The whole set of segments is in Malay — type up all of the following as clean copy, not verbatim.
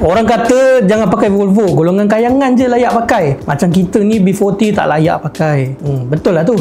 Orang kata jangan pakai Volvo, golongan kayangan je layak pakai. Macam kita ni B40 tak layak pakai. Betul lah tu.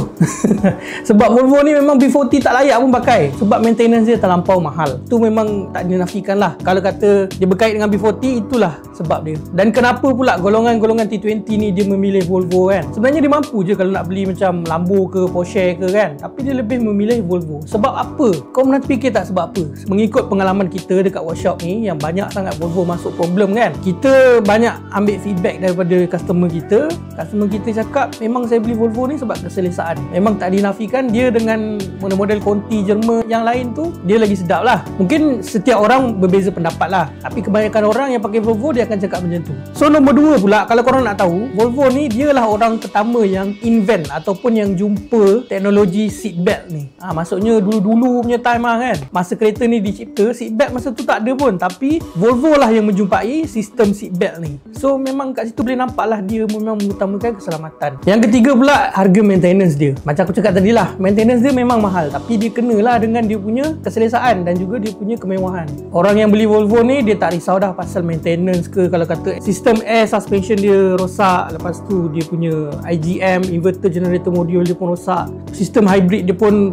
Sebab Volvo ni memang B40 tak layak pun pakai. Sebab maintenance dia terlampau mahal. Tu memang tak dinafikan lah. Kalau kata dia berkait dengan B40, itulah sebab dia. Dan kenapa pula golongan-golongan T20 ni dia memilih Volvo kan? Sebenarnya dia mampu je kalau nak beli macam Lambo ke Porsche ke kan. Tapi dia lebih memilih Volvo. Sebab apa? Kau pernah fikir tak sebab apa? Mengikut pengalaman kita dekat workshop ni, yang banyak sangat Volvo masuk problem kan. Kita banyak ambil feedback daripada customer kita. Customer kita cakap memang saya beli Volvo ni sebab keselesaan. Memang tak dinafikan dia dengan model-model Conti Jerman yang lain tu, dia lagi sedap lah. Mungkin setiap orang berbeza pendapat lah. Tapi kebanyakan orang yang pakai Volvo dia akan cakap macam tu. So nombor 2 pula, kalau korang nak tahu, Volvo ni dialah orang pertama yang invent ataupun yang jumpa teknologi seat belt ni. Maksudnya dulu-dulu punya time lah kan. Masa kereta ni dicipta, seat belt masa tu tak ada pun. Tapi Volvo lah yang menjumpai sistem seat belt ni. So memang kat situ boleh nampak lah dia memang mengutamakan keselamatan. Yang ketiga pula, harga maintenance dia. Macam aku cakap tadi lah, maintenance dia memang mahal. Tapi dia kenalah dengan dia punya keselesaan dan juga dia punya kemewahan. Orang yang beli Volvo ni, dia tak risau dah pasal maintenance ke. Kalau kata sistem air suspension dia rosak, lepas tu dia punya IGM, inverter generator module dia pun rosak. Sistem hybrid dia pun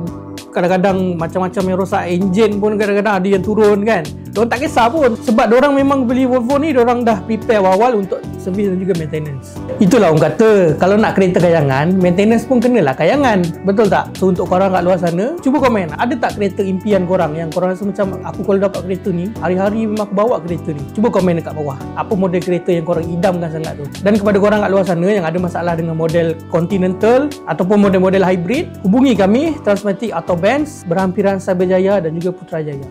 kadang-kadang macam-macam yang rosak. Enjin pun kadang-kadang ada yang turun kan. Diorang tak kisah pun. Sebab diorang memang beli Volvo ni, diorang dah prepare awal-awal untuk servis dan juga maintenance. Itulah orang kata, kalau nak kereta kayangan, maintenance pun kenalah kayangan. Betul tak? So untuk korang kat luar sana, cuba komen, ada tak kereta impian korang yang korang rasa macam, aku kalau dapat kereta ni, hari-hari memang aku bawa kereta ni. Cuba komen dekat bawah, apa model kereta yang korang idamkan sangat tu. Dan kepada korang kat luar sana yang ada masalah dengan model Continental ataupun model-model hybrid, hubungi kami Transmatic atau Benz, berhampiran Cyberjaya dan juga Putrajaya.